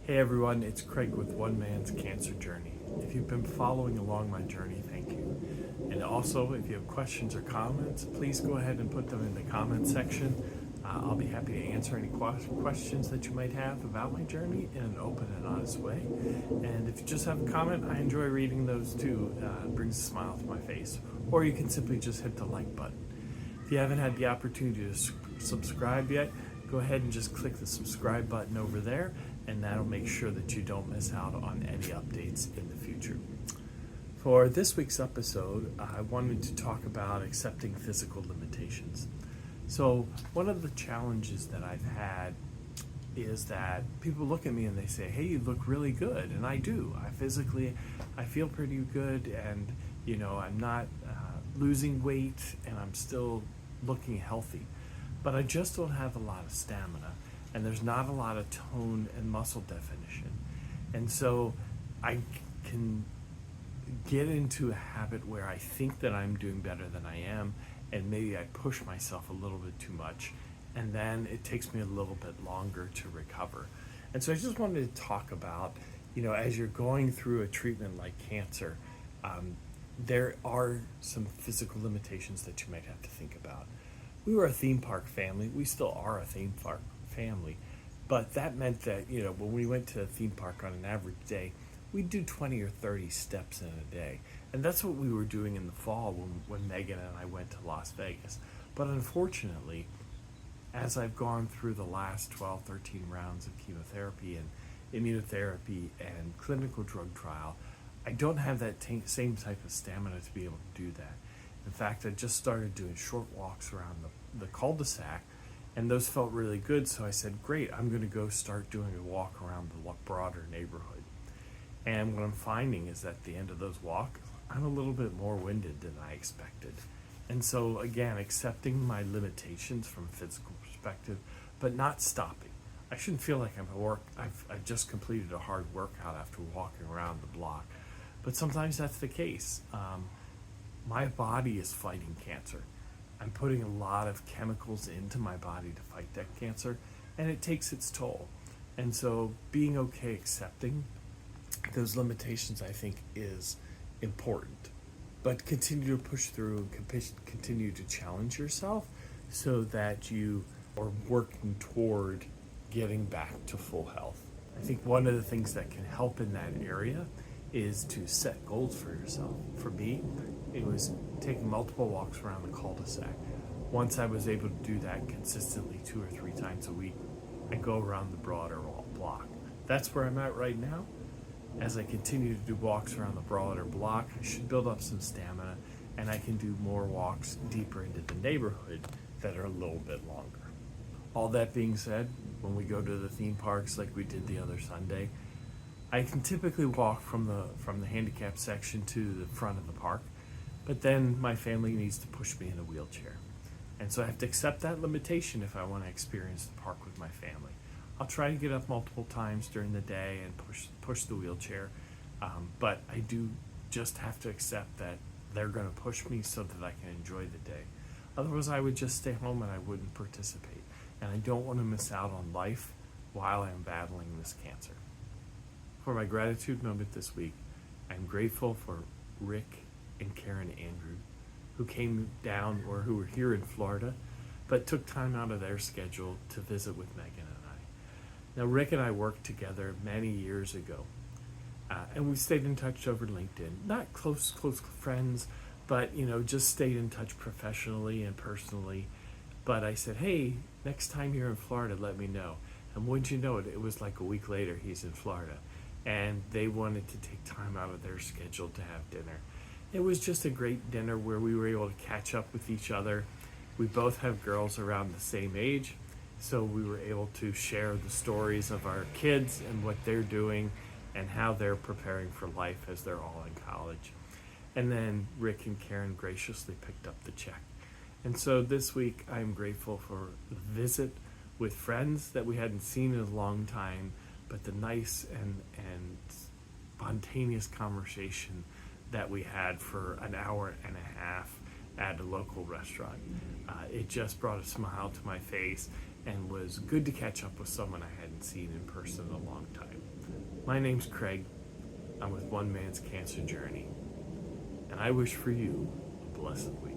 Hey everyone, it's Craig with One Man's Cancer Journey. If you've been following along my journey, thank you. And also, if you have questions or comments, please go ahead and put them in the comment section. I'll be happy to answer any questions that you might have about my journey in an open and honest way. And if you just have a comment, I enjoy reading those too. It brings a smile to my face. Or you can simply just hit the like button. If you haven't had the opportunity to subscribe yet, go ahead and just click the subscribe button over there, and that'll make sure that you don't miss out on any updates in the future. For this week's episode, I wanted to talk about accepting physical limitations. So one of the challenges that I've had is that people look at me and they say, hey, you look really good. And I do. I feel pretty good, and I'm not losing weight, and I'm still looking healthy. But I just don't have a lot of stamina, and there's not a lot of tone and muscle definition. And so I can get into a habit where I think that I'm doing better than I am, and maybe I push myself a little bit too much, and then it takes me a little bit longer to recover. And so I just wanted to talk about, as you're going through a treatment like cancer, there are some physical limitations that you might have to think about. We were a theme park family. We still are a theme park family. But that meant that, when we went to a theme park on an average day, we'd do 20 or 30 steps in a day. And that's what we were doing in the fall when Megan and I went to Las Vegas. But unfortunately, as I've gone through the last 12, 13 rounds of chemotherapy and immunotherapy and clinical drug trial, I don't have that same type of stamina to be able to do that. In fact, I just started doing short walks around the cul-de-sac, and those felt really good, so I said, great, I'm going to go start doing a walk around the broader neighborhood. And what I'm finding is that at the end of those walks, I'm a little bit more winded than I expected. And so, again, accepting my limitations from a physical perspective, but not stopping. I shouldn't feel like I've just completed a hard workout after walking around the block. But sometimes that's the case. My body is fighting cancer. I'm putting a lot of chemicals into my body to fight that cancer, and it takes its toll. And so being okay accepting those limitations, I think, is important. But continue to push through and continue to challenge yourself so that you are working toward getting back to full health. I think one of the things that can help in that area is to set goals for yourself. For me, it was taking multiple walks around the cul-de-sac. Once I was able to do that consistently 2 or 3 times a week, I go around the broader block. That's where I'm at right now. As I continue to do walks around the broader block, I should build up some stamina, and I can do more walks deeper into the neighborhood that are a little bit longer. All that being said, when we go to the theme parks like we did the other Sunday, I can typically walk from the handicap section to the front of the park, but then my family needs to push me in a wheelchair. And so I have to accept that limitation if I want to experience the park with my family. I'll try to get up multiple times during the day and push the wheelchair, but I do just have to accept that they're going to push me so that I can enjoy the day. Otherwise, I would just stay home and I wouldn't participate. And I don't want to miss out on life while I'm battling this cancer. For my gratitude moment this week, I'm grateful for Rick and Karen Andrew, who came down or who were here in Florida, but took time out of their schedule to visit with Megan and I. Now, Rick and I worked together many years ago, and we stayed in touch over LinkedIn. Not close friends, but just stayed in touch professionally and personally. But I said, hey, next time you're in Florida, let me know. And wouldn't you know it, it was like a week later he's in Florida. And they wanted to take time out of their schedule to have dinner. It was just a great dinner where we were able to catch up with each other. We both have girls around the same age, so we were able to share the stories of our kids and what they're doing and how they're preparing for life as they're all in college. And then Rick and Karen graciously picked up the check. And so this week I'm grateful for the visit with friends that we hadn't seen in a long time, but the nice and spontaneous conversation that we had for an hour and a half at a local restaurant. It just brought a smile to my face, and was good to catch up with someone I hadn't seen in person in a long time. My name's Craig. I'm with One Man's Cancer Journey, and I wish for you a blessed week.